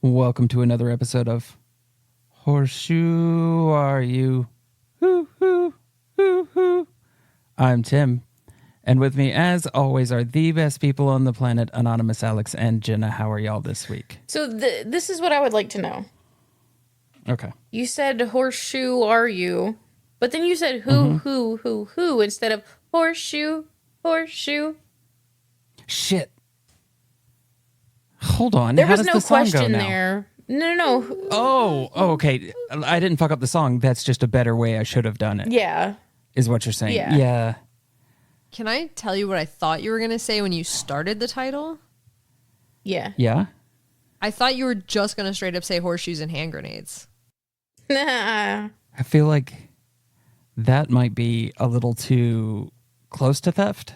Welcome to another episode of Horseshoe Are You? Hoo, hoo, hoo, hoo. I'm Tim, and with me, as always, are the best people on the planet, Anonymous Alex and Jenna. How are y'all this week? So this is what I would like to know. Okay. You said horseshoe are you, but then you said who instead of horseshoe. Shit. Hold on. There How was does no the song question go now? there. No. Oh, okay. I didn't fuck up the song. That's just a better way I should have done it. Yeah. Is what you're saying. Yeah. Can I tell you what I thought you were going to say when you started the title? Yeah. Yeah? I thought you were just going to straight up say horseshoes and hand grenades. Nah. I feel like that might be a little too close to theft.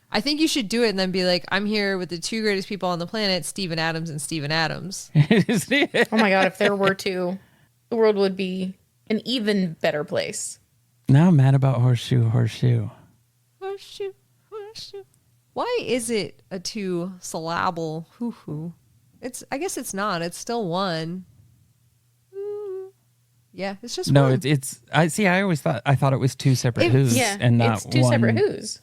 I think you should do it and then be like, I'm here with the two greatest people on the planet, Steven Adams and Steven Adams. Oh my God, if there were two, the world would be an even better place. Now I'm mad about horseshoe. Horseshoe. Why is it a two-syllable hoo-hoo? I guess it's not. It's still one. Yeah, it's just no. one. I always thought it was two separate who's and not it's two one. separate who's.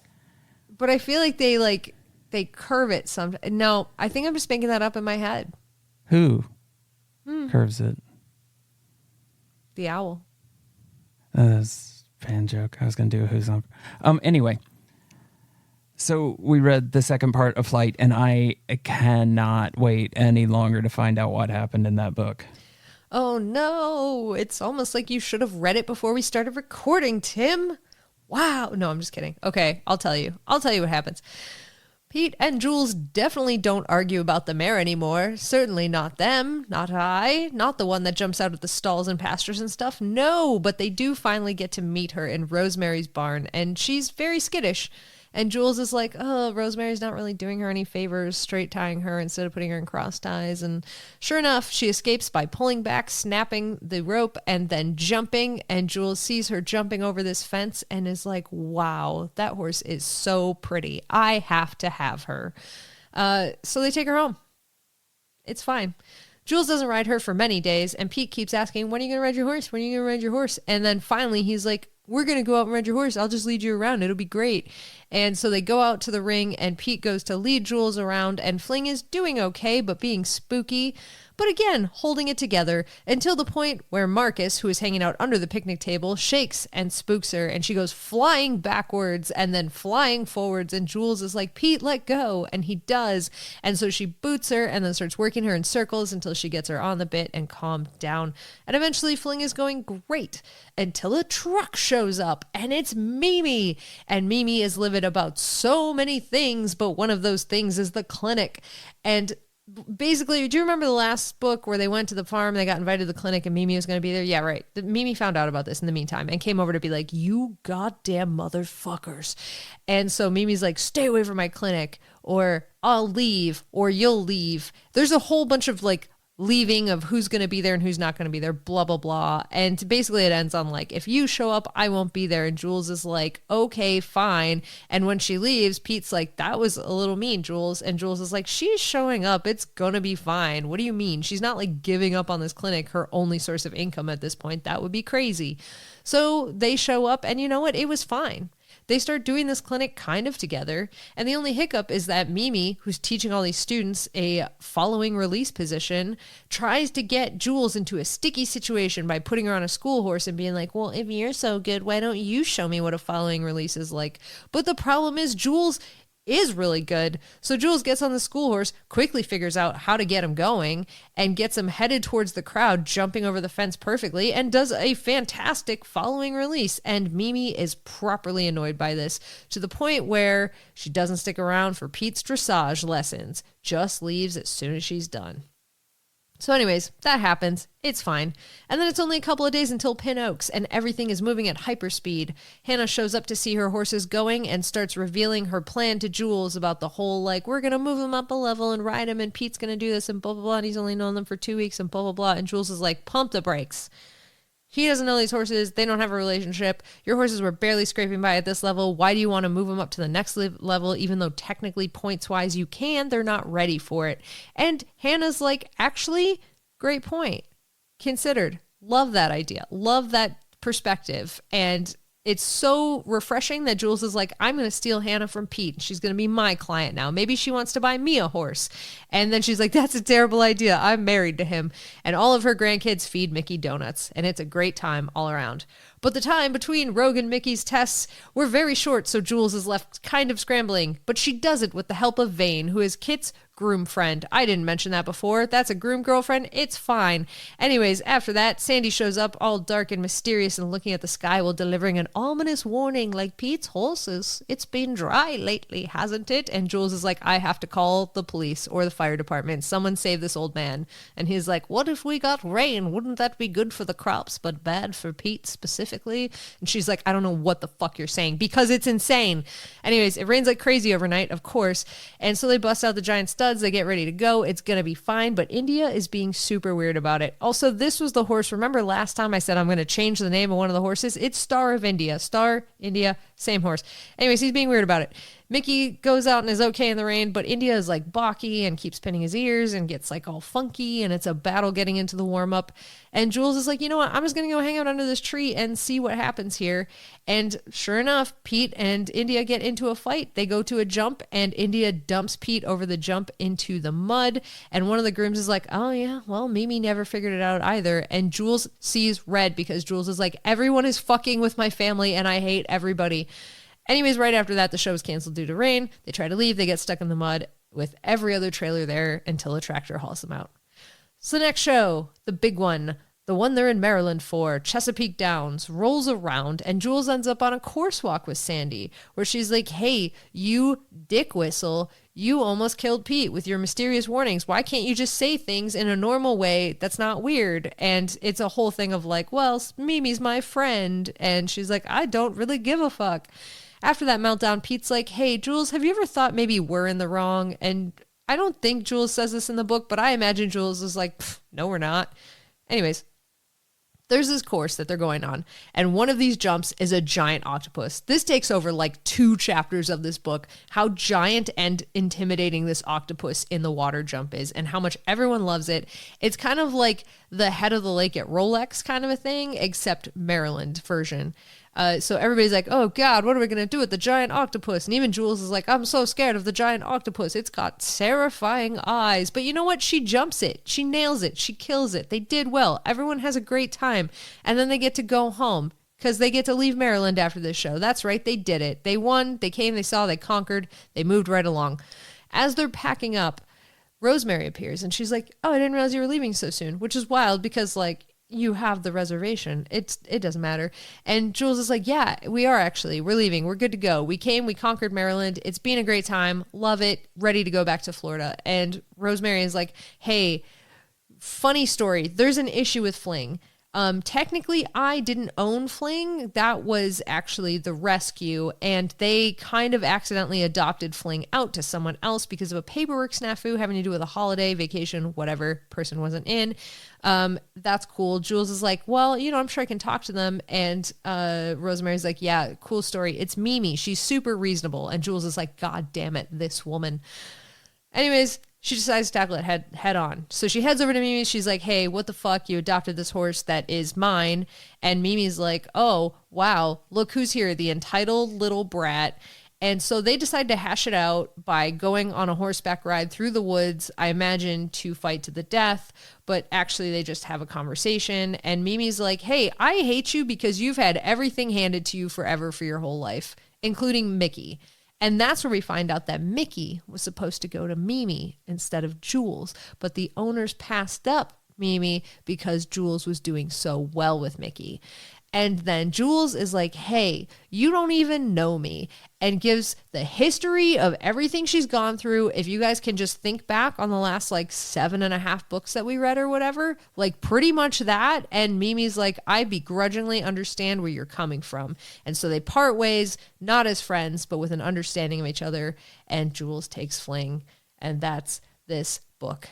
But I feel like they curve it some. No, I think I'm just making that up in my head. Who curves it? The owl. That's a fan joke. I was going to do a who's on. Anyway, so we read the second part of Flight, and I cannot wait any longer to find out what happened in that book. Oh no, it's almost like you should have read it before we started recording, Tim. Wow. No, I'm just kidding. Okay, I'll tell you what happens. Pete and Jules definitely don't argue about the mare anymore. Certainly not them, not I, not the one that jumps out of the stalls and pastures and stuff. No, but they do finally get to meet her in Rosemary's barn, and she's very skittish. And Jules is like, oh, Rosemary's not really doing her any favors, straight tying her instead of putting her in cross ties. And sure enough, she escapes by pulling back, snapping the rope, and then jumping. And Jules sees her jumping over this fence and is like, wow, that horse is so pretty. I have to have her. So they take her home. It's fine. Jules doesn't ride her for many days, and Pete keeps asking, when are you going to ride your horse? When are you going to ride your horse? And then finally he's like, we're going to go out and ride your horse. I'll just lead you around. It'll be great. And so they go out to the ring, and Pete goes to lead Jules around, and Fling is doing okay, but being spooky. But again, holding it together until the point where Marcus, who is hanging out under the picnic table, shakes and spooks her, and she goes flying backwards and then flying forwards, and Jules is like, Pete, let go, and he does. And so she boots her and then starts working her in circles until she gets her on the bit and calmed down. And eventually Fling is going great until a truck shows up, and it's Mimi. And Mimi is livid about so many things, but one of those things is the clinic. And basically, do you remember the last book where they went to the farm, they got invited to the clinic, and Mimi was going to be there? Yeah, right. Mimi found out about this in the meantime and came over to be like, you goddamn motherfuckers. And so Mimi's like, stay away from my clinic, or I'll leave, or you'll leave. There's a whole bunch of like leaving of who's going to be there and who's not going to be there, blah, blah, blah. And basically it ends on like, if you show up, I won't be there. And Jules is like, okay, fine. And when she leaves, Pete's like, that was a little mean, Jules. And Jules is like, she's showing up. It's going to be fine. What do you mean? She's not like giving up on this clinic, her only source of income at this point. That would be crazy. So they show up, and you know what? It was fine. They start doing this clinic kind of together, and the only hiccup is that Mimi, who's teaching all these students a following release position, tries to get Jules into a sticky situation by putting her on a school horse and being like, well, if you're so good, why don't you show me what a following release is like? But the problem is Jules is really good. So Jules gets on the school horse, quickly figures out how to get him going, and gets him headed towards the crowd, jumping over the fence perfectly, and does a fantastic following release. And Mimi is properly annoyed by this, to the point where she doesn't stick around for Pete's dressage lessons, just leaves as soon as she's done. So anyways, that happens. It's fine. And then it's only a couple of days until Pin Oaks, and everything is moving at hyperspeed. Hannah shows up to see her horses going and starts revealing her plan to Jules about the whole, like, we're going to move them up a level and ride them, and Pete's going to do this, and blah, blah, blah, and he's only known them for 2 weeks, and blah, blah, blah. And Jules is like, pump the brakes. He doesn't know these horses. They don't have a relationship. Your horses were barely scraping by at this level. Why do you want to move them up to the next level, even though technically points-wise you can? They're not ready for it. And Hannah's like, actually, great point. Considered. Love that idea. Love that perspective. And it's so refreshing that Jules is like, I'm going to steal Hannah from Pete. She's going to be my client now. Maybe she wants to buy me a horse. And then she's like, that's a terrible idea. I'm married to him. And all of her grandkids feed Mickey donuts. And it's a great time all around. But the time between Rogue and Mickey's tests were very short, so Jules is left kind of scrambling. But she does it with the help of Vane, who is Kit's groom friend. I didn't mention that before. That's a groom girlfriend. It's fine. Anyways, after that, Sandy shows up all dark and mysterious and looking at the sky while delivering an ominous warning like, Pete's horses, it's been dry lately, hasn't it? And Jules is like, I have to call the police or the fire department. Someone save this old man. And he's like, what if we got rain? Wouldn't that be good for the crops, but bad for Pete specifically? And she's like, I don't know what the fuck you're saying, because it's insane. Anyways, it rains like crazy overnight, of course. And so they bust out the giant stuff. They get ready to go. It's going to be fine, but India is being super weird about it. Also, this was the horse. Remember last time I said I'm going to change the name of one of the horses? It's Star of India. Star, India, same horse. Anyways, he's being weird about it. Mickey goes out and is okay in the rain, but India is like balky and keeps pinning his ears and gets like all funky, and it's a battle getting into the warm-up. And Jules is like, you know what? I'm just going to go hang out under this tree and see what happens here. And sure enough, Pete and India get into a fight. They go to a jump, and India dumps Pete over the jump into the mud. And one of the grooms is like, oh yeah, well, Mimi never figured it out either. And Jules sees red because Jules is like, everyone is fucking with my family and I hate everybody. Anyways, right after that, the show is canceled due to rain. They try to leave. They get stuck in the mud with every other trailer there until a tractor hauls them out. So the next show, the big one, the one they're in Maryland for, Chesapeake Downs, rolls around, and Jules ends up on a course walk with Sandy, where she's like, hey, you dick whistle, you almost killed Pete with your mysterious warnings. Why can't you just say things in a normal way that's not weird? And it's a whole thing of like, well, Mimi's my friend. And she's like, I don't really give a fuck. After that meltdown, Pete's like, hey, Jules, have you ever thought maybe we're in the wrong? And I don't think Jules says this in the book, but I imagine Jules is like, no, we're not. Anyways, there's this course that they're going on, and one of these jumps is a giant octopus. This takes over like 2 chapters of this book, how giant and intimidating this octopus in the water jump is and how much everyone loves it. It's kind of like the head of the lake at Rolex kind of a thing, except Maryland version. So everybody's like, oh God, what are we going to do with the giant octopus? And even Jules is like, I'm so scared of the giant octopus. It's got terrifying eyes. But you know what? She jumps it. She nails it. She kills it. They did well. Everyone has a great time. And then they get to go home because they get to leave Maryland after this show. That's right. They did it. They won. They came. They saw. They conquered. They moved right along. As they're packing up, Rosemary appears and she's like, oh, I didn't realize you were leaving so soon, which is wild because like, you have the reservation. It doesn't matter. And Jules is like, yeah, we are actually. We're leaving. We're good to go. We came. We conquered Maryland. It's been a great time. Love it. Ready to go back to Florida. And Rosemary is like, hey, funny story. There's an issue with Fling. Technically, I didn't own Fling. That was actually the rescue, and they kind of accidentally adopted Fling out to someone else because of a paperwork snafu having to do with a holiday, vacation, whatever, person wasn't in. That's cool. Jules is like, well, you know, I'm sure I can talk to them. And Rosemary's like, yeah, cool story. It's Mimi. She's super reasonable. And Jules is like, God damn it, this woman. Anyways, she decides to tackle it head on. So she heads over to Mimi. She's like, hey, what the fuck? You adopted this horse that is mine. And Mimi's like, oh, wow, look who's here, the entitled little brat. And so they decide to hash it out by going on a horseback ride through the woods, I imagine, to fight to the death. But actually, they just have a conversation. And Mimi's like, hey, I hate you because you've had everything handed to you forever for your whole life, including Mickey. And that's where we find out that Mickey was supposed to go to Mimi instead of Jules, but the owners passed up Mimi because Jules was doing so well with Mickey. And then Jules is like, hey, you don't even know me, and gives the history of everything she's gone through. If you guys can just think back on the last like 7.5 books that we read or whatever, like pretty much that. And Mimi's like, I begrudgingly understand where you're coming from. And so they part ways, not as friends, but with an understanding of each other. And Jules takes fling. And that's this book.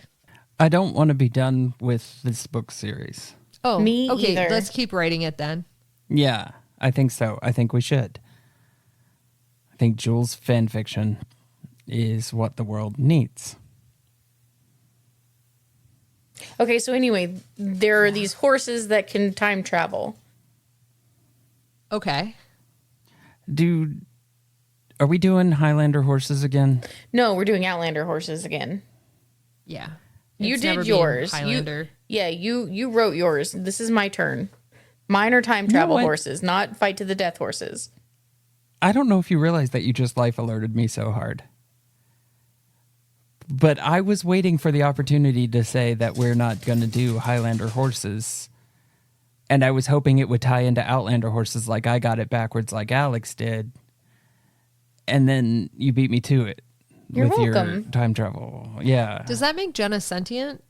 I don't want to be done with this book series. Oh, Me okay. either. Let's keep writing it then. Yeah, I think so. I think we should. I think Jules' fan fiction is what the world needs. Okay, so anyway, there are these horses that can time travel. Okay. Are we doing Highlander horses again? No, we're doing Outlander horses again. Yeah. You It's never did been yours. Highlander. You wrote yours. This is my turn. Mine are time travel what? horses, not fight to the death horses. I don't know if you realize that you just life alerted me so hard. But I was waiting for the opportunity to say that we're not going to do Highlander horses. And I was hoping it would tie into Outlander horses like I got it backwards like Alex did. And then you beat me to it. You're with welcome. your time travel. Yeah. Does that make Jenna sentient?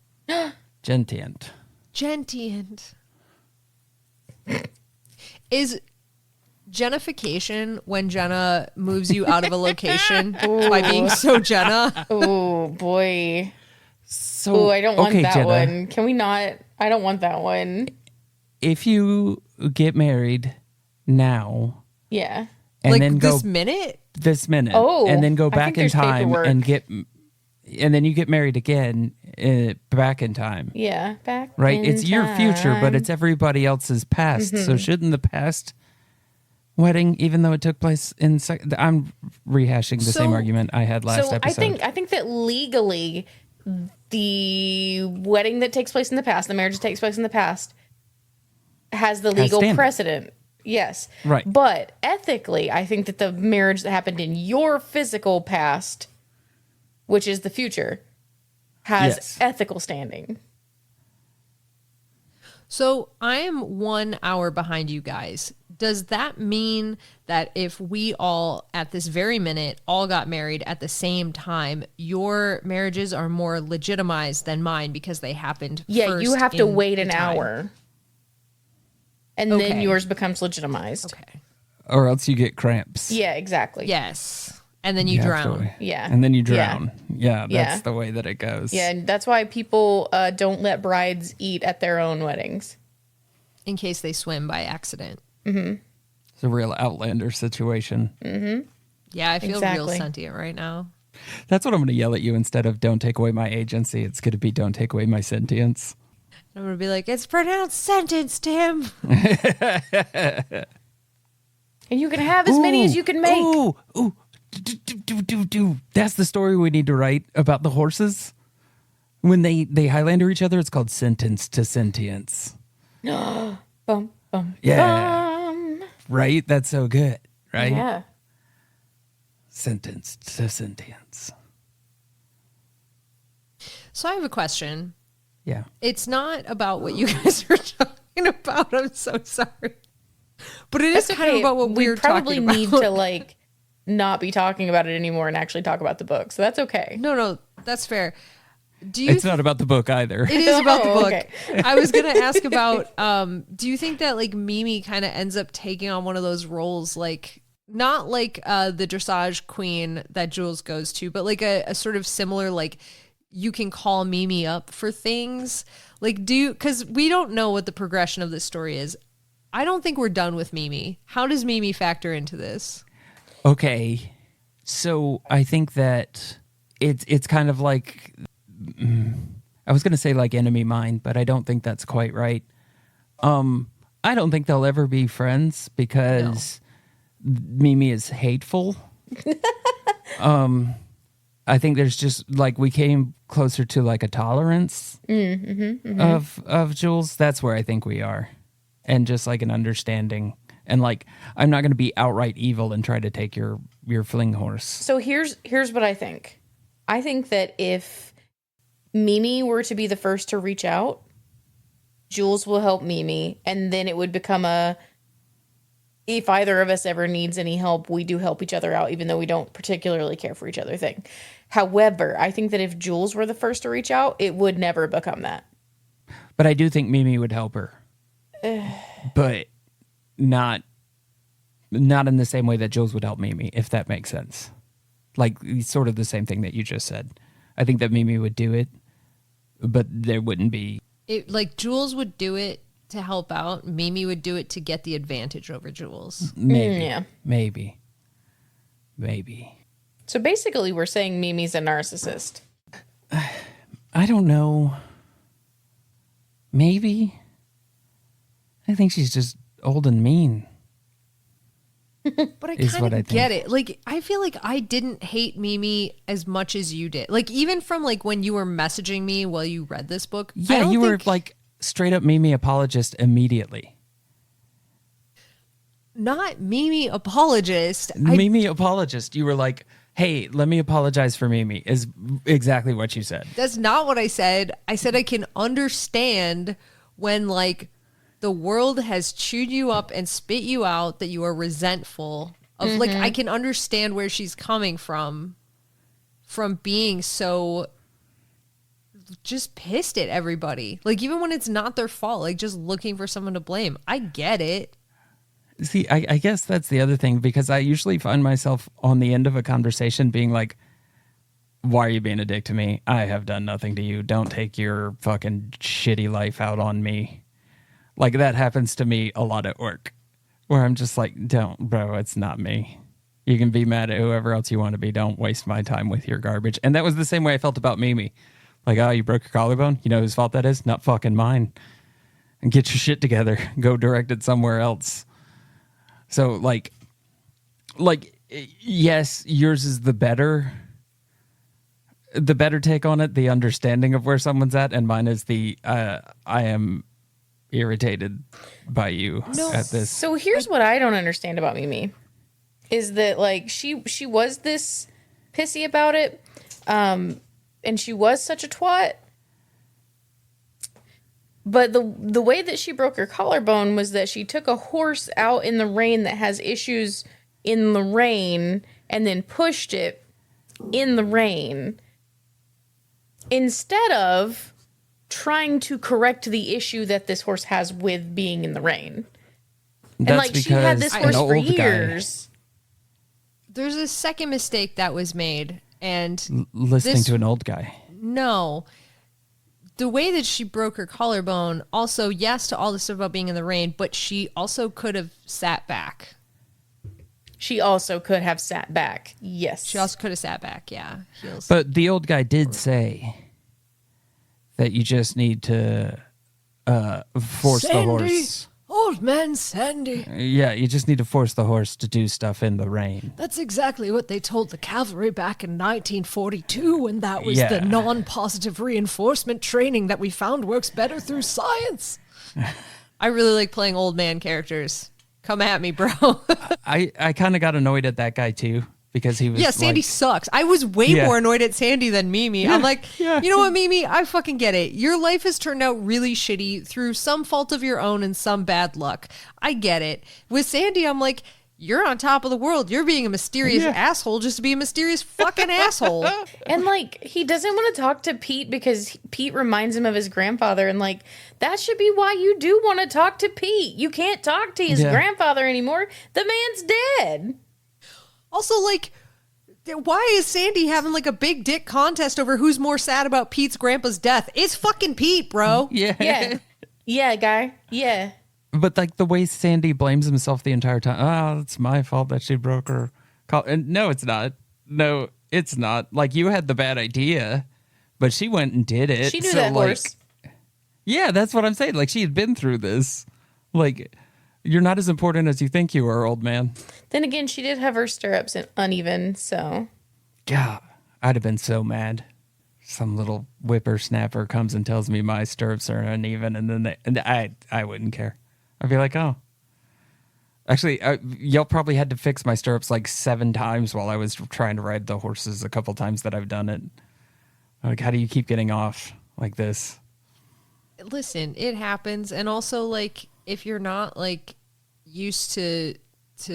Gentient. Gentient. Is Jennification when Jenna moves you out of a location by being so Jenna? Oh, boy. So, Oh, I don't want that Jenna, one. Can we not? I don't want that one. If you get married now Yeah. and like then go this minute? this minute Oh, and then go I back think in there's time paperwork. and then you get married again back in time. Yeah. Back Right? in It's your future, but time. it's everybody else's past. Mm-hmm. So shouldn't the past wedding, even though it took place in I'm rehashing the same So- argument I had last So episode. I think that legally the wedding that takes place in the past, the marriage that takes place in the past, has the legal standing. precedent. Yes. Right. But ethically, I think that the marriage that happened in your physical past, which is the future, has Yes. ethical standing. So I am 1 hour behind you guys. Does that mean that if we all, at this very minute, all got married at the same time, your marriages are more legitimized than mine because they happened Yeah, first you have to in wait the an time? hour. And Okay. then yours becomes legitimized. Okay. or else you get cramps. Yeah, exactly. Yes. And then you have to drown. wait. Yeah. And then you Yeah. drown. Yeah, that's Yeah. the way that it goes. Yeah, and that's why people don't let brides eat at their own weddings. In case they swim by accident. It's a real Outlander situation. Yeah, I feel real Exactly. sentient right now. That's what I'm going to yell at you instead of don't take away my agency. It's going to be don't take away my sentience. I'm going to be like, it's pronounced sentence, Tim. And you can have as many as you can make. Ooh. That's the story we need to write about the horses. When they Highlander each other, it's called sentence to sentience. Bum, bum, Yeah. bum. Right? That's so good. Right? Yeah. Sentence to sentience. So I have a question. Yeah. It's not about what you guys are talking about. I'm so sorry. But it is That's kind of okay. about what we we're probably talking about. need to like not be talking about it anymore and actually talk about the book. So that's okay. No, that's fair. Do you It's not about the book either. It is about the Oh, book. okay. I was going to ask about, do you think that like Mimi kind of ends up taking on one of those roles, like not like the dressage queen that Jules goes to, but like a sort of similar, like you can call Mimi up for things? Like because we don't know what the progression of this story is. I don't think we're done with Mimi. How does Mimi factor into this? Okay. So I think that it's kind of like I was going to say like enemy mine, but I don't think that's quite right. I don't think they'll ever be friends because Mimi is hateful. I think there's just like we came closer to like a tolerance of Jules. That's where I think we are, and just like an understanding And like, I'm not going to be outright evil and try to take your fling horse. So here's what I think. I think that if Mimi were to be the first to reach out, Jules will help Mimi, and then it would become if either of us ever needs any help, we do help each other out, even though we don't particularly care for each other thing. However, I think that if Jules were the first to reach out, it would never become that. But I do think Mimi would help her. But not in the same way that Jules would help Mimi, if that makes sense. Like, sort of the same thing that you just said. I think that Mimi would do it, but there wouldn't be... Like, Jules would do it to help out. Mimi would do it to get the advantage over Jules. Maybe. Yeah. Maybe. So basically, we're saying Mimi's a narcissist. I don't know. Maybe. I think she's just old and mean. But I kind of get it. Like, I feel like I didn't hate Mimi as much as you did. Like, even from like when you were messaging me while you read this book. Yeah, you were like straight up Mimi apologist immediately. Not Mimi apologist. Mimi apologist. You were like, hey, let me apologize for Mimi, is exactly what you said. That's not what I said. I said I can understand when like the world has chewed you up and spit you out, that you are resentful of. Like, I can understand where she's coming from being so just pissed at everybody. Like, even when it's not their fault, like just looking for someone to blame. I get it. See, I guess that's the other thing, because I usually find myself on the end of a conversation being like, why are you being a dick to me? I have done nothing to you. Don't take your fucking shitty life out on me. Like, that happens to me a lot at work, where I'm just like, don't, bro, it's not me. You can be mad at whoever else you want to be. Don't waste my time with your garbage. And that was the same way I felt about Mimi. Like, oh, you broke your collarbone? You know whose fault that is? Not fucking mine. And get your shit together. Go direct it somewhere else. So, like, yes, yours is the better take on it, the understanding of where someone's at, and mine is the, I am irritated by you at this. So here's what I don't understand about Mimi, is that like she was this pissy about it, and she was such a twat. But the way that she broke her collarbone was that she took a horse out in the rain that has issues in the rain and then pushed it in the rain instead of trying to correct the issue that this horse has with being in the rain. And That's like, she had this horse for years. There's a second mistake that was made, and Listening to an old guy. No. The way that she broke her collarbone, also, yes, to all the stuff about being in the rain, but she also could have sat back. She also could have sat back. Yes. She also could have sat back, yeah. Heels. But the old guy did say that you just need to force the horse. Old man Sandy. Yeah, you just need to force the horse to do stuff in the rain. That's exactly what they told the cavalry back in 1942, and that was the non-positive reinforcement training that we found works better through science. I really like playing old man characters. Come at me, bro. I kind of got annoyed at that guy too, because he was Sandy sucks. I was way more annoyed at Sandy than Mimi. I'm like, you know what, Mimi? I fucking get it. Your life has turned out really shitty through some fault of your own and some bad luck. I get it. With Sandy, I'm like, you're on top of the world. You're being a mysterious asshole just to be a mysterious fucking asshole. And like, he doesn't want to talk to Pete because Pete reminds him of his grandfather. And like, that should be why you do want to talk to Pete. You can't talk to his grandfather anymore. The man's dead. Also, like, why is Sandy having like a big dick contest over who's more sad about Pete's grandpa's death? It's fucking Pete, bro. Yeah, guy. Yeah. But like the way Sandy blames himself the entire time. Oh, it's my fault that she broke her and no, it's not. No, it's not. Like, you had the bad idea, but she went and did it. She knew that horse. Yeah, that's what I'm saying. Like, she had been through this. Like, you're not as important as you think you are, old man. Then again, she did have her stirrups uneven, so. God, I'd have been so mad. Some little whippersnapper comes and tells me my stirrups are uneven, and then I wouldn't care. I'd be like, oh. Actually, y'all probably had to fix my stirrups like 7 times while I was trying to ride the horses a couple times that I've done it. Like, how do you keep getting off like this? Listen, it happens. And also, like, if you're not, like, used to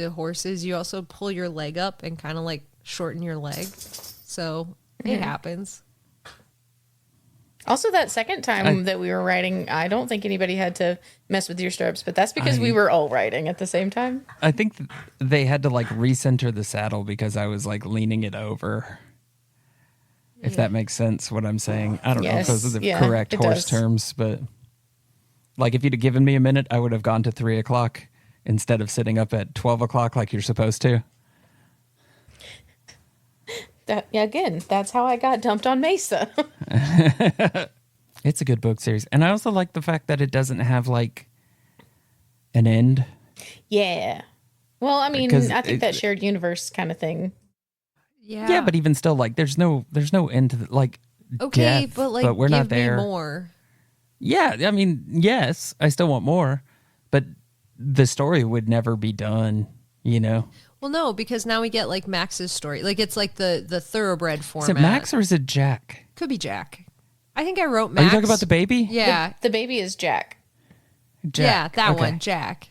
horses, you also pull your leg up and kind of, like, shorten your leg. So it happens. Also, that second time that we were riding, I don't think anybody had to mess with your stirrups, but that's because we were all riding at the same time. I think they had to like recenter the saddle because I was like leaning it over. If that makes sense, what I'm saying. I don't know if those are the correct horse terms, but like if you'd have given me a minute, I would have gone to 3 o'clock instead of sitting up at 12 o'clock like you're supposed to. Again, that's how I got dumped on Mesa. It's a good book series. And I also like the fact that it doesn't have like an end. Yeah. Well, I mean, I think that shared universe kind of thing. Yeah. Yeah, but even still, like there's no end to the, like death, but we're not there. Me more. Yeah, I mean, yes, I still want more, but the story would never be done, you know? Well, no, because now we get like Max's story. Like it's like the thoroughbred format. Is it Max or is it Jack? Could be Jack. I think I wrote Are Max. you talking about the baby? Yeah. The baby is Jack. Yeah, that okay. one, Jack.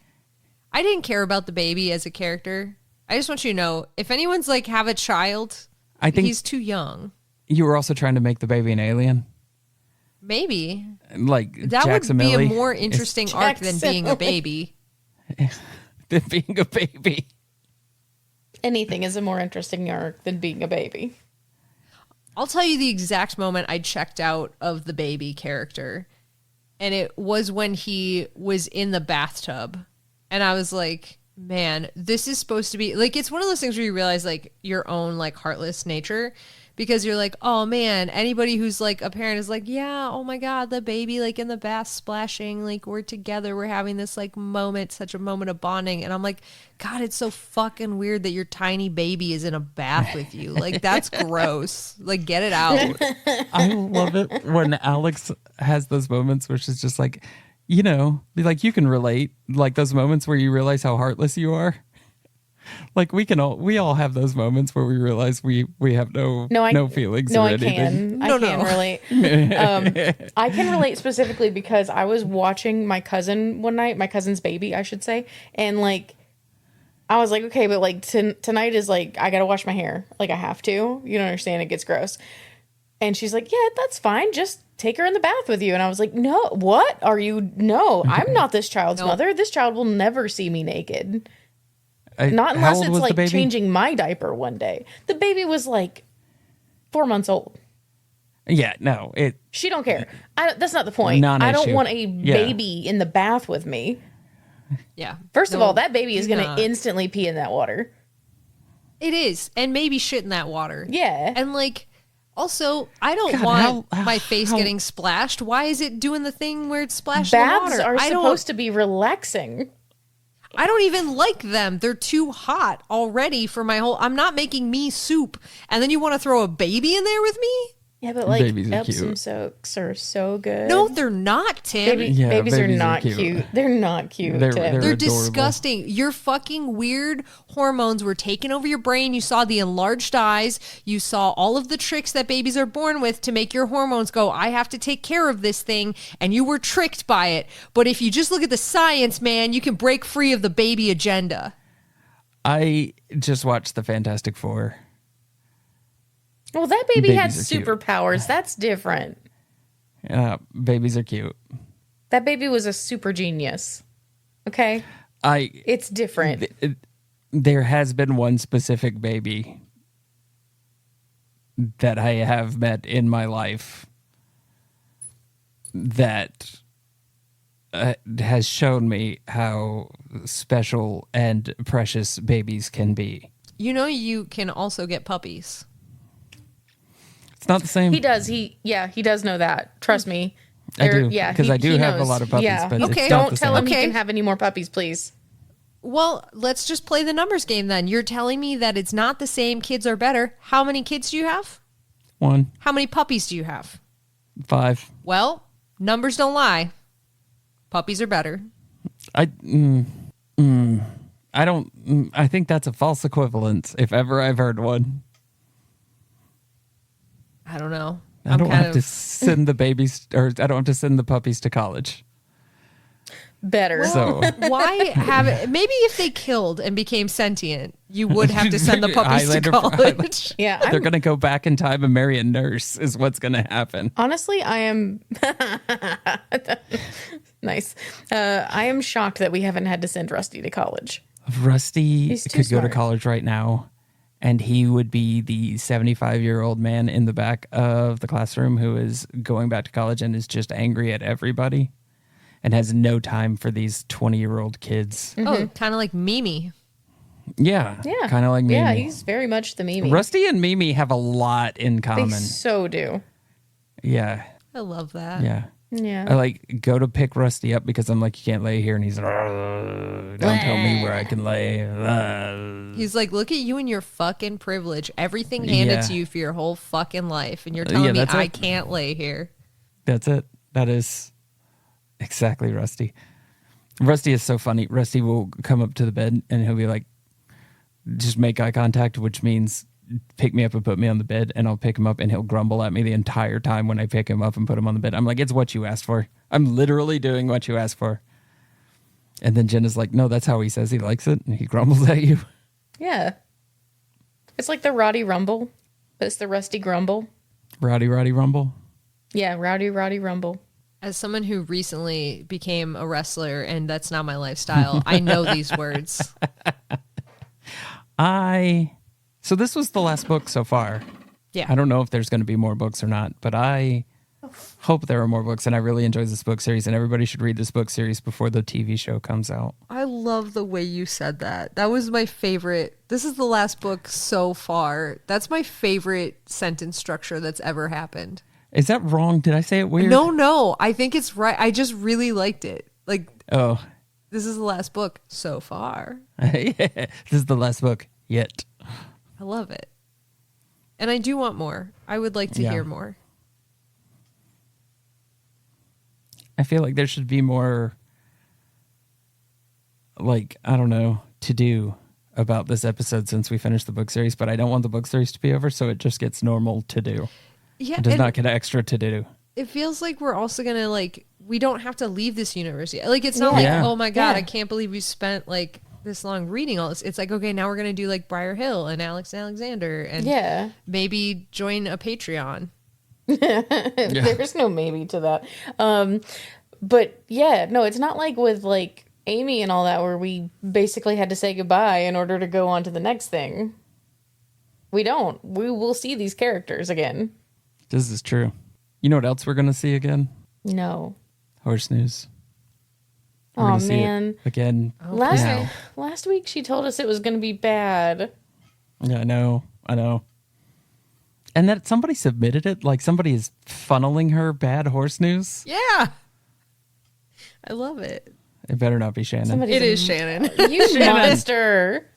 I didn't care about the baby as a character. I just want you to know, if anyone's like have a child, I think he's too young. You were also trying to make the baby an alien? Maybe. Like that Jack's would be a Millie more interesting arc than being a baby. than being a baby. Anything is a more interesting arc than being a baby. I'll tell you the exact moment I checked out of the baby character. And it was when he was in the bathtub. And I was like, man, this is supposed to be like, it's one of those things where you realize like your own like heartless nature, because you're like, oh man, anybody who's like a parent is like, yeah, oh my God, the baby like in the bath splashing, like we're together, we're having this like moment, such a moment of bonding. And I'm like, God, it's so fucking weird that your tiny baby is in a bath with you. Like that's gross. Like get it out. I love it when Alex has those moments where she's just like, you know, like you can relate, like those moments where you realize how heartless you are. Like we all have those moments where we realize we have no feelings or anything. I can relate. I can relate specifically because I was watching my cousin one night, my cousin's baby, I should say, and like I was like, okay, but like tonight is like I gotta wash my hair, like I have to. You don't understand, it gets gross. And she's like, yeah, that's fine. Just take her in the bath with you. And I was like, no, what are you? No, I'm not this child's mother. This child will never see me naked. Not unless it's like changing my diaper one day. The baby was like 4 months old. Yeah, no, she don't care. That's not the point. I don't want a baby in the bath with me. Yeah. First of all, that baby is going to instantly pee in that water. It is. And maybe shit in that water. Yeah. And like, also, I don't want my face getting splashed. Why is it doing the thing where it's splashing the water? Baths are supposed to be relaxing. I don't even like them. They're too hot already for my whole... I'm not making me soup. And then you want to throw a baby in there with me? Yeah, but like Epsom soaks are so good. No, they're not, Tim. Babies are not cute. They're not cute, Tim. They're disgusting. Your fucking weird hormones were taking over your brain. You saw the enlarged eyes. You saw all of the tricks that babies are born with to make your hormones go, I have to take care of this thing. And you were tricked by it. But if you just look at the science, man, you can break free of the baby agenda. I just watched the Fantastic Four. Well, that baby had superpowers. That's different. Babies are cute. That baby was a super genius. Okay? It's different. There has been one specific baby that I have met in my life that has shown me how special and precious babies can be. You know, you can also get puppies. It's not the same. He does. He does know that. Trust me. I do. Yeah, because I do have a lot of puppies. Yeah. But okay. It's not Don't tell him he can have any more puppies, please. Well, let's just play the numbers game then. You're telling me that it's not the same. Kids are better. How many kids do you have? 1. How many puppies do you have? 5. Well, numbers don't lie. Puppies are better. I I think that's a false equivalence if ever I've heard one. I don't know. I don't have to send the babies, or I don't have to send the puppies to college. Better. So Why have it? Maybe if they killed and became sentient, you would have to send the puppies to college. Yeah, they're going to go back in time and marry a nurse is what's going to happen. honestly, I am nice. I am shocked that we haven't had to send Rusty to college. Rusty He's too could go to smart. college right now, and he would be the 75-year-old man in the back of the classroom who is going back to college and is just angry at everybody and has no time for these 20-year-old kids. Oh, kind of like Mimi. Yeah. Yeah. Kind of like Mimi. Yeah, he's very much the Mimi. Rusty and Mimi have a lot in They common. so do. Yeah. I love that. Yeah. Yeah. I like go to pick Rusty up because I'm like, you can't lay here. And he's like, don't tell me where I can lay. He's like, look at you and your fucking privilege. Everything handed Yeah. to you for your whole fucking life. And you're telling me that's I it. can't lay here. That's it. That is exactly Rusty. Rusty is so funny. Rusty will come up to the bed and he'll be like, just make eye contact, which means pick me up and put me on the bed, and I'll pick him up and he'll grumble at me the entire time when I pick him up and put him on the bed. I'm like, it's what you asked for. I'm literally doing what you asked for. And then Jenna's like, no, that's how he says he likes it. And he grumbles at you. Yeah. It's like the Roddy Rumble, but it's the Rusty Grumble. Rowdy Rumble. Yeah, Rowdy Rumble. As someone who recently became a wrestler, and that's not my lifestyle, I know these words. So this was the last book so far. Yeah. I don't know if there's going to be more books or not, but I hope there are more books, and I really enjoy this book series, and everybody should read this book series before the TV show comes out. I love the way you said that. That was my favorite. This is the last book so far. That's my favorite sentence structure that's ever happened. Is that wrong? Did I say it weird? No. I think it's right. I just really liked it. Like, Oh. this is the last book so far. This is the last book yet. I love it. And I do want more. I would like to Yeah. hear more. I feel like there should be more, like, I don't know, to do about this episode since we finished the book series, but I don't want the book series to be over, so it just gets normal to do. Yeah. It does and not get extra to do. it feels like we're also going to, like, we don't have to leave this universe yet. Like, it's not like, Yeah. oh my God, Yeah. I can't believe we spent, like, this long reading all this. It's like, okay, now we're going to do, like, Briar Hill and Alex and Alexander and Yeah. maybe join a Patreon. There's no maybe to that. But yeah, no, it's not like with like Amy and all that where we basically had to say goodbye in order to go on to the next thing. We don't. We will see these characters again. This is true. You know what else we're going to see again? No. Horse News. We're Oh gonna see it man. again. Last week she told us it was going to be bad. Yeah, I know. And that somebody submitted it, like somebody is funneling her bad horse news. Yeah. I love it. It better not be Shannon. Somebody's It is Shannon. You monster.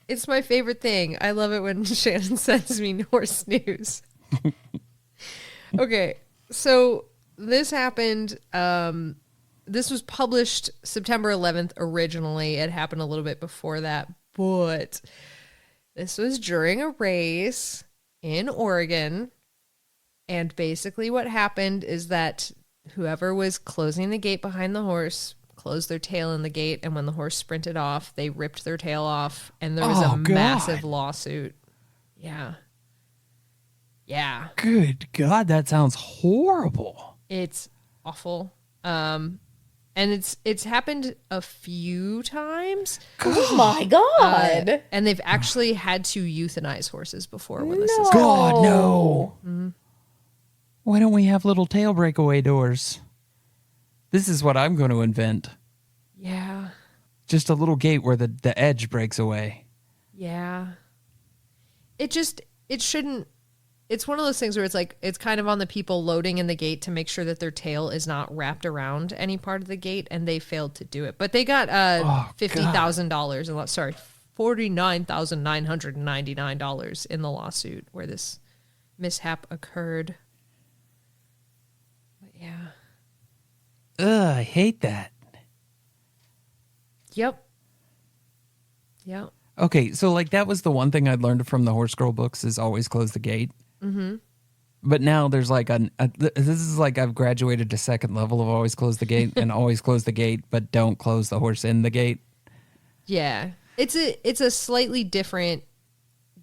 It's my favorite thing. I love it when Shannon sends me horse news. Okay, so this happened. This was published September 11th originally. It happened a little bit before that, but this was during a race in Oregon. And basically what happened is that whoever was closing the gate behind the horse closed their tail in the gate, and when the horse sprinted off, they ripped their tail off, and there was Oh, a God. massive lawsuit. Yeah. Yeah. Good God, that sounds horrible. It's awful. And it's happened a few times. Oh my god. And they've actually had to euthanize horses before when this is God, no. Why don't we have little tail breakaway doors? This is what I'm going to invent. Yeah. Just a little gate where the edge breaks away. Yeah. It shouldn't. It's one of those things where it's like, it's kind of on the people loading in the gate to make sure that their tail is not wrapped around any part of the gate, and they failed to do it. But they got $50,000 in sorry, $49,999 in the lawsuit where this mishap occurred. But yeah. Ugh, I hate that. Yep. Yeah. Okay, so like that was the one thing I'd learned from the Horse Girl books is always close the gate. Mm-hmm. But now there's like this is like I've graduated to second level of always close the gate and always close the gate, but don't close the horse in the gate. Yeah. It's a slightly different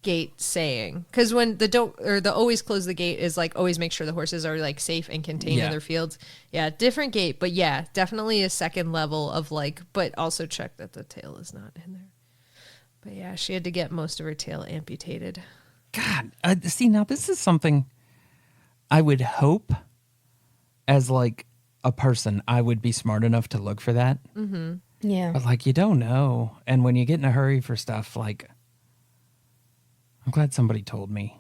gate saying, because when the always close the gate is like always make sure the horses are like safe and contained in their fields. Yeah, different gate, but yeah, definitely a second level of like, but also check that the tail is not in there. But yeah, she had to get most of her tail amputated. God, see, now this is something I would hope as like a person I would be smart enough to look for that. Mm-hmm. Yeah. But like you don't know, and when you get in a hurry for stuff, like I'm glad somebody told me.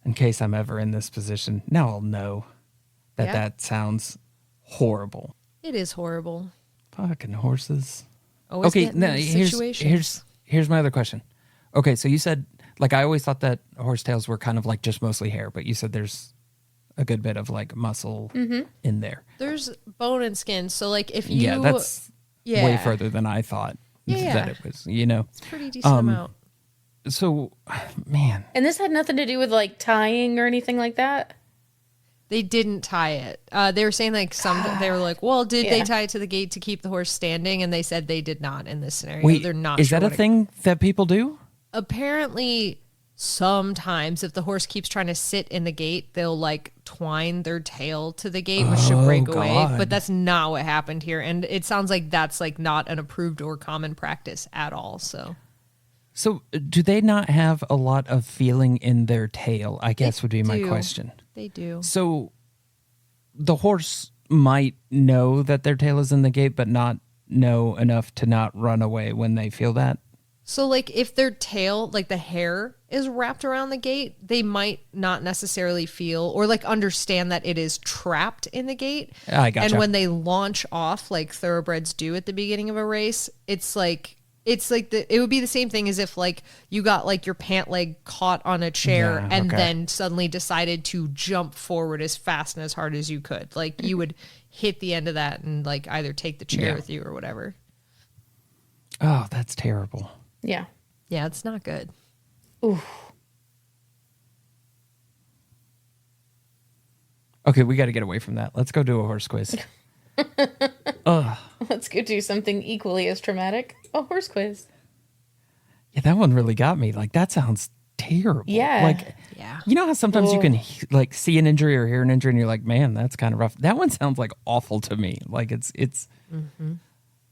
In case I'm ever in this position, now I'll know that that sounds horrible. It is horrible. Fucking horses. Always Okay, get in now these situations. here's my other question. Okay, so you said like I always thought that horsetails were kind of like just mostly hair, but you said there's a good bit of like muscle in there. There's bone and skin, so like if you that's way further than I thought that it was. You know, it's a pretty decent amount. so man, And this had nothing to do with like tying or anything like that. They didn't tie it. They were saying like they were like, well, did they tie it to the gate to keep the horse standing? And they said they did not in this scenario. wait, They're not. Is sure that a what thing that people do? Apparently, sometimes if the horse keeps trying to sit in the gate, they'll like twine their tail to the gate, which should break away. God. But that's not what happened here. And it sounds like that's like not an approved or common practice at all. So do they not have a lot of feeling in their tail? I guess would be my question. They do. So the horse might know that their tail is in the gate, but not know enough to not run away when they feel that. So, like, if their tail, like the hair is wrapped around the gate, they might not necessarily feel or like understand that it is trapped in the gate. I gotcha. And when they launch off, like thoroughbreds do at the beginning of a race, it would be the same thing as if like you got like your pant leg caught on a chair and then suddenly decided to jump forward as fast and as hard as you could. Like you would hit the end of that and like either take the chair with you or whatever. Oh, that's terrible. Yeah. Yeah, it's not good. Ooh. Okay, we got to get away from that. Let's go do a horse quiz. Let's go do something equally as traumatic. A horse quiz. Yeah, that one really got me. Like, that sounds terrible. Yeah. Like, you know how sometimes you can like see an injury or hear an injury and you're like, man, that's kind of rough. That one sounds like awful to me. Like it's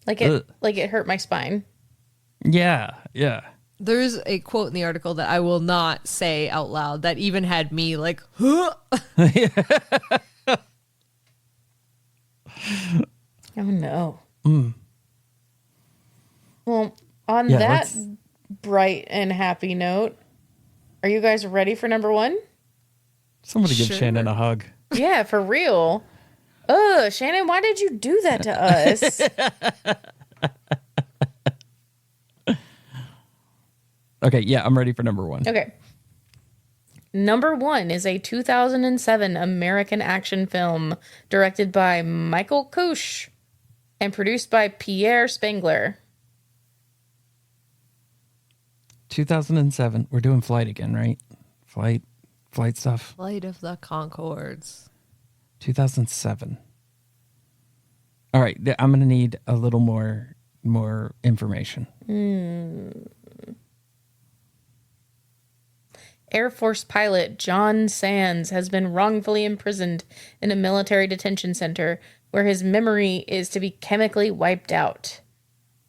like it hurt my spine. Yeah. There's a quote in the article that I will not say out loud that even had me like, huh? Oh no. Well, on that bright and happy note, are you guys ready for number one? Somebody give Shannon a hug. Yeah, for real. Shannon, why did you do that to us? Okay, yeah, I'm ready for number one. Okay. Number one is a 2007 American action film directed by Michael Kush and produced by Pierre Spengler. 2007. We're doing flight again, right? Flight stuff. Flight of the Conchords. 2007. All right, I'm going to need a little more information. Air Force pilot John Sands has been wrongfully imprisoned in a military detention center where his memory is to be chemically wiped out.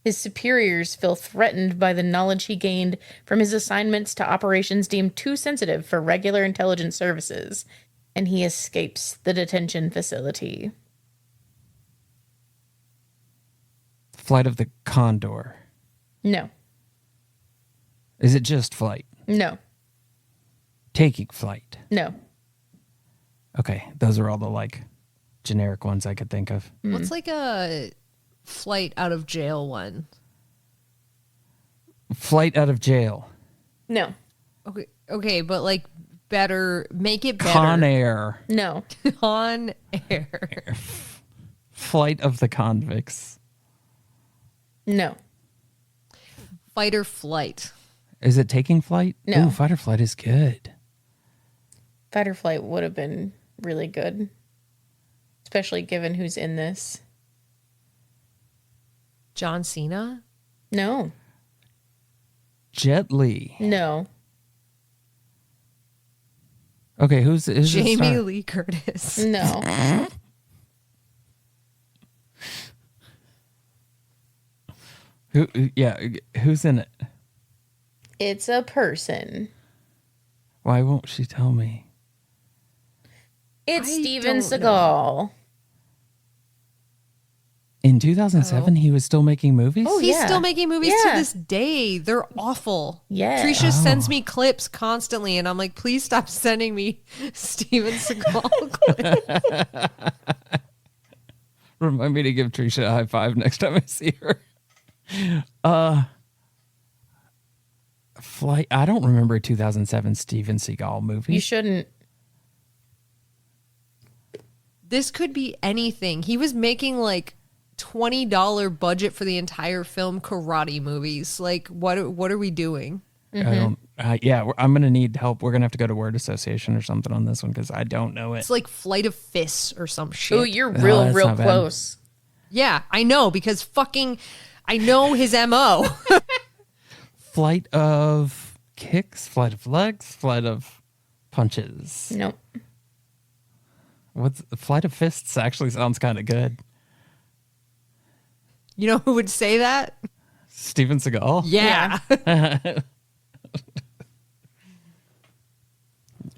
His superiors feel threatened by the knowledge he gained from his assignments to operations deemed too sensitive for regular intelligence services, and he escapes the detention facility. Flight of the Condor. No. Is it just flight? No. Taking flight. No. Okay, those are all the like generic ones I could think of. What's like a flight out of jail one? Flight out of jail. No. Okay, but like better, make it better. Con Air. No. Con Air. Flight of the Convicts. No. Fight or flight. Is it taking flight? No. Ooh, fight or flight is good. Fight or flight would have been really good, especially given who's in this. John Cena? No. Jet Li. No. Okay, who's the Jamie star? Lee Curtis. No. Who's in it? It's a person. Why won't she tell me? It's I Steven don't Seagal. In 2007, he was still making movies? Oh, He's yeah. still making movies to Yeah. this day. They're awful. Yeah. Trisha sends me clips constantly, and I'm like, please stop sending me Steven Seagal clips. Remind me to give Trisha a high five next time I see her. Flight. I don't remember a 2007 Steven Seagal movie. You shouldn't. This could be anything. He was making like $20 budget for the entire film karate movies. Like, what are we doing? I don't. I'm gonna need help. We're gonna have to go to word association or something on this one because I don't know it. It's like Flight of Fists or some shit. Ooh, you're that's real not bad. close. Yeah, I know because fucking I know his MO. Flight of kicks, flight of legs, flight of punches. Nope. What's flight of fists? Actually, sounds kind of good. You know who would say that? Steven Seagal. Yeah.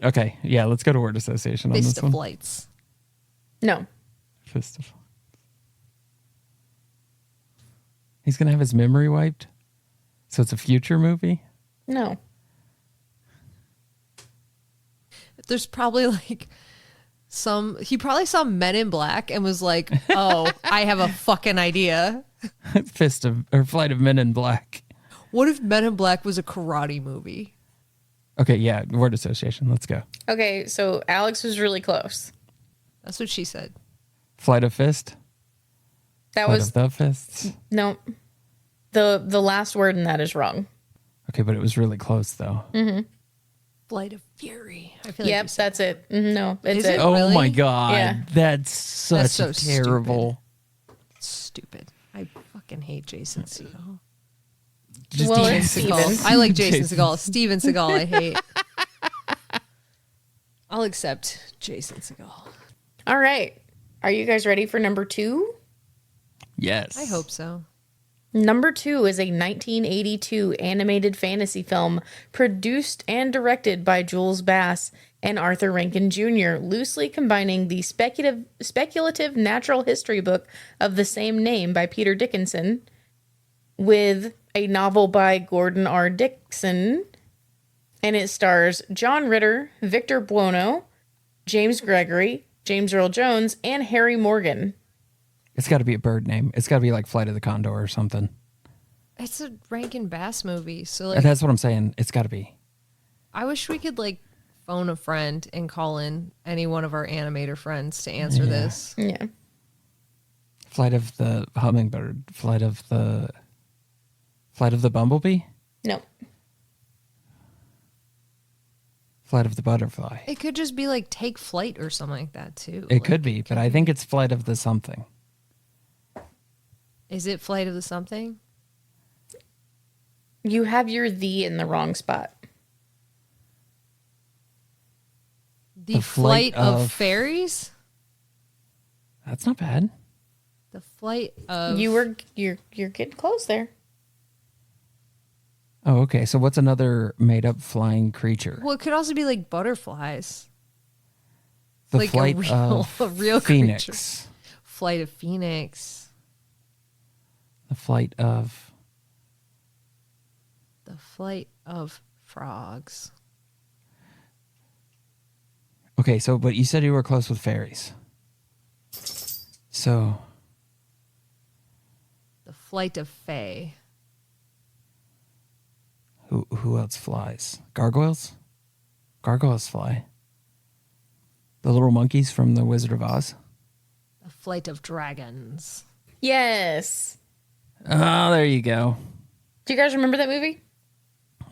Okay. Yeah. Let's go to word association on Fist this of one. Flights. No. Fist of. He's gonna have his memory wiped. So it's a future movie. No. There's probably like he probably saw Men in Black and was like, oh, I have a fucking idea. Flight of Men in Black. What if Men in Black was a karate movie? Okay. Yeah. Word association. Let's go. Okay, so Alex was really close. That's what she said. Flight of fist. That Flight was of the fists. no. The last word in that is wrong. Okay, but it was really close though. Flight of Fury. I feel like Yep, you said that's it. No, it's Is it. it? Oh Really? my god, Yeah. that's such so a terrible. stupid. I fucking hate Jason Segel. Just Well, Jason it's Segel. Steven. I like Jason Jason. Segel. Steven Seagal, I hate. I'll accept Jason Segel. All right. Are you guys ready for number 2? Yes, I hope so. Number 2 is a 1982 animated fantasy film produced and directed by Jules Bass and Arthur Rankin Jr., loosely combining the speculative natural history book of the same name by Peter Dickinson with a novel by Gordon R. Dickson, and it stars John Ritter, Victor Buono, James Gregory, James Earl Jones, and Harry Morgan. It's got to be a bird name. It's got to be like Flight of the Condor or something. It's a Rankin Bass movie, so And like that's what I'm saying. It's got to be. I wish we could like phone a friend and call in any one of our animator friends to answer this. Yeah. Flight of the Hummingbird. Flight of the Bumblebee. No. Flight of the Butterfly. It could just be like Take Flight or something like that too. It could be, but I think it's Flight of the something. Is it Flight of the something? You have your "the" in the wrong spot. The Flight of Fairies? That's not bad. The Flight of You're getting close there. Oh, okay. So what's another made-up flying creature? Well, it could also be like butterflies. The like a Flight real- of a real Phoenix. Flight of Phoenix. The Flight of... The Flight of Frogs. Okay, so but you said you were close with fairies. So The Flight of Fae. who else flies? Gargoyles? Gargoyles fly. The little monkeys from The Wizard of Oz. The Flight of Dragons. Yes. Oh, there you go. Do you guys remember that movie?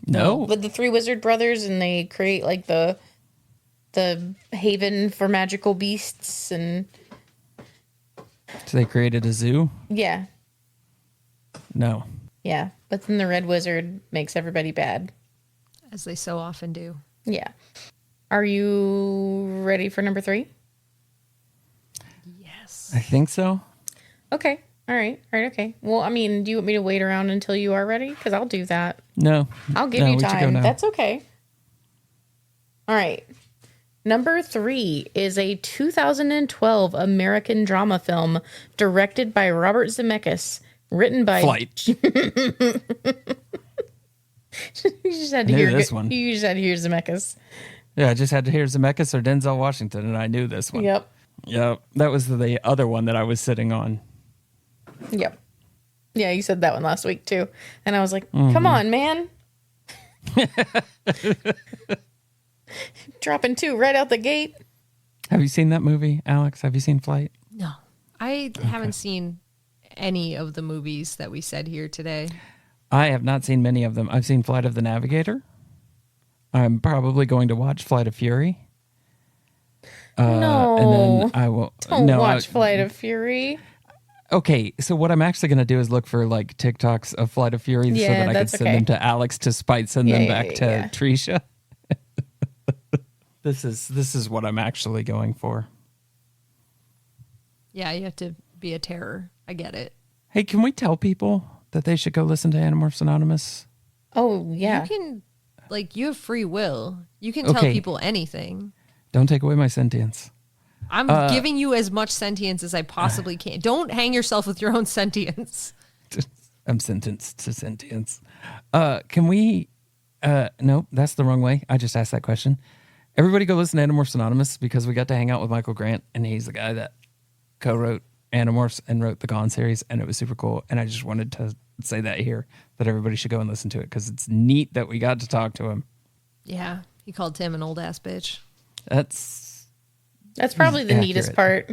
No. With the three wizard brothers, and they create like the haven for magical beasts, and So they created a zoo? yeah. No. Yeah. But then the red wizard makes everybody bad. As they so often do. Yeah. Are you ready for number 3? Yes. I think so. Okay. All right. Okay. Well, I mean, do you want me to wait around until you are ready? Because I'll do that. No. I'll give No, you we should go time. now. That's okay. All right. Number 3 is a 2012 American drama film directed by Robert Zemeckis, written by Flight. You just had to Knew hear this one. You just had to hear Zemeckis. Yeah, I just had to hear Zemeckis or Denzel Washington, and I knew this one. Yep. Yep. That was the other one that I was sitting on. Yep. Yeah, you said that one last week too. And I was like, come on, man. Dropping 2 right out the gate. Have you seen that movie, Alex? Have you seen Flight? No. I haven't seen any of the movies that we said here today. I have not seen many of them. I've seen Flight of the Navigator. I'm probably going to watch Flight of Fury. No. And then I will. Don't no, watch Flight of Fury. Okay, so what I'm actually going to do is look for like TikToks of Flight of Fury so Yeah, that I can that's send okay. them to Alex to spite send them back to yeah. Trisha. This is what I'm actually going for. Yeah, you have to be a terror. I get it. Hey, can we tell people that they should go listen to Animorphs Anonymous? Oh, yeah. You can, you have free will. You can tell Okay. people anything. Don't take away my sentience. I'm giving you as much sentience as I possibly can. Don't hang yourself with your own sentience. I'm sentenced to sentience. Can we? No, that's the wrong way. I just asked that question. Everybody go listen to Animorphs Anonymous because we got to hang out with Michael Grant, and he's the guy that co-wrote Animorphs and wrote the Gone series, and it was super cool. And I just wanted to say that here, that everybody should go and listen to it because it's neat that we got to talk to him. Yeah, he called Tim an old ass bitch. That's probably the neatest part.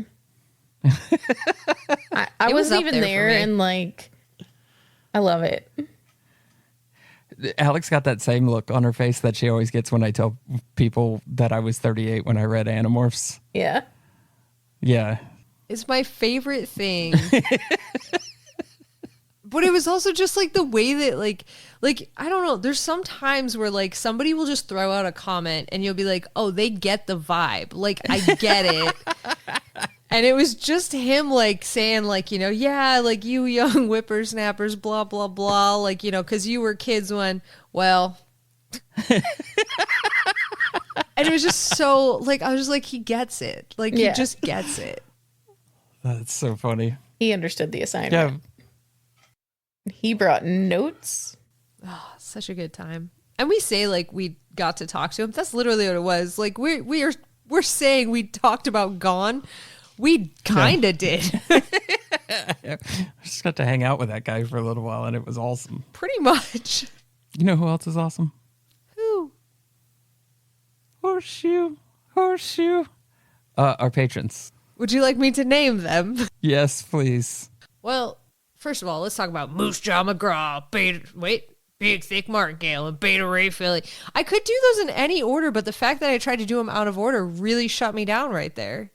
I It was wasn't up even there for there, me. and I love it. Alex got that same look on her face that she always gets when I tell people that I was 38 when I read Animorphs. Yeah. Yeah. It's my favorite thing. But it was also just the way that I don't know, there's some times where somebody will just throw out a comment and you'll be like, oh, they get the vibe. I get it. And it was just him saying yeah, you young whippersnappers, blah, blah, blah. Cause you were kids when, well, and it was just so I was just he gets it. He just gets it. That's so funny. He understood the assignment. Yeah. He brought notes. Such a good time. And we say we got to talk to him. That's literally what it was. We're saying we talked about Gone. We kind of did. I just got to hang out with that guy for a little while, and it was awesome. Pretty much. You know who else is awesome? Who? Horseshoe. Our patrons. Would you like me to name them? Yes, please. Well, first of all, let's talk about Moose Jaw McGraw, Big Thick Martingale, and Beta Ray Philly. I could do those in any order, but the fact that I tried to do them out of order really shut me down right there.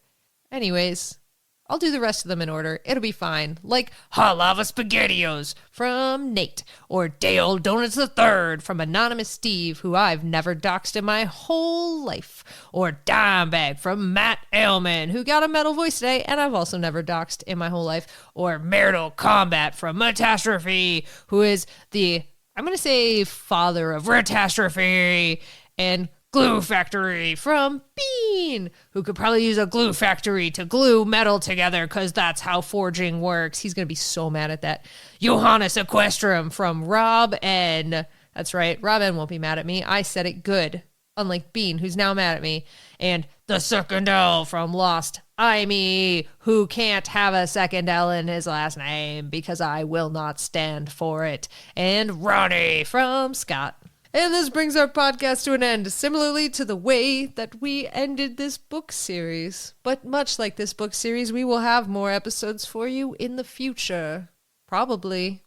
Anyways, I'll do the rest of them in order. It'll be fine. Ha Lava SpaghettiOs from Nate, or Day Old Donuts the Third from Anonymous Steve, who I've never doxed in my whole life, or Dime Bag from Matt Ailman, who got a metal voice today, and I've also never doxed in my whole life, or Marital Combat from Metastrophe, who is the, I'm going to say, father of Retastrophe, and Glue Factory from Bean, who could probably use a glue factory to glue metal together because that's how forging works. He's going to be so mad at that. Johannes Equestrian from Rob N. That's right, Rob N won't be mad at me. I said it good, unlike Bean, who's now mad at me. And the second L from Lost Imy, who can't have a second L in his last name because I will not stand for it. And Ronnie from Scott. And this brings our podcast to an end, similarly to the way that we ended this book series. But much like this book series, we will have more episodes for you in the future. Probably.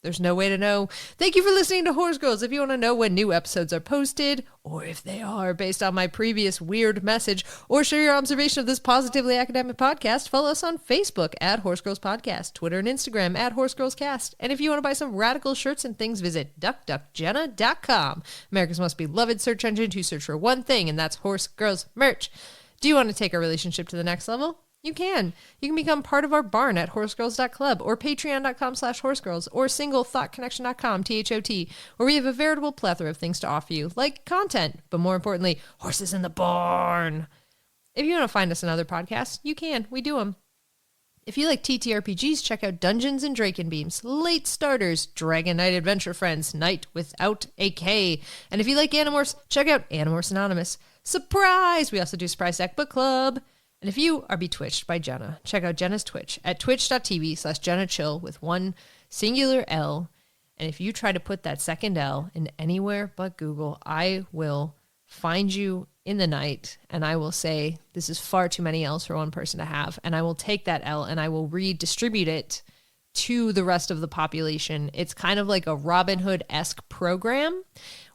There's no way to know. Thank you for listening to Horse Girls. If you want to know when new episodes are posted, or if they are based on my previous weird message, or share your observation of this positively academic podcast, follow us on Facebook at Horse Girls Podcast, Twitter and Instagram at Horse Girls Cast. And if you want to buy some radical shirts and things, visit duckduckjenna.com, America's most beloved search engine to search for one thing, and that's Horse Girls merch. Do you want to take our relationship to the next level? You can. You can become part of our barn at horsegirls.club or patreon.com/horsegirls or singlethoughtconnection.com, THOT, where we have a veritable plethora of things to offer you, like content, but more importantly, horses in the barn. If you want to find us in other podcasts, you can. We do them. If you like TTRPGs, check out Dungeons and Drakenbeams, Late Starters, Dragon Knight Adventure Friends, Night Without a K. And if you like Animorphs, check out Animorphs Anonymous. Surprise! We also do Surprise Deck Book Club. And if you are betwitched by Jenna, check out Jenna's Twitch at twitch.tv/JennaChill with one singular L. And if you try to put that second L in anywhere but Google, I will find you in the night and I will say, this is far too many L's for one person to have. And I will take that L and I will redistribute it to the rest of the population. It's kind of like a Robin Hood-esque program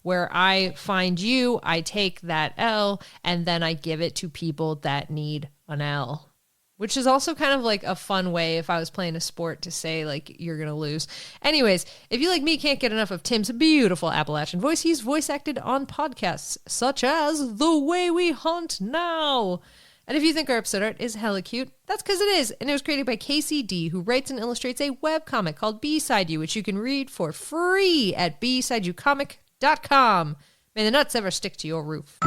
where I find you, I take that L, and then I give it to people that need an L, which is also kind of like a fun way if I was playing a sport to say, like, you're going to lose. Anyways, if you like me can't get enough of Tim's beautiful Appalachian voice, he's voice acted on podcasts such as The Way We Hunt Now. And if you think our episode art is hella cute, that's because it is. And it was created by KCD, who writes and illustrates a webcomic called B-Side You, which you can read for free at bsideyoucomic.com. May the nuts ever stick to your roof.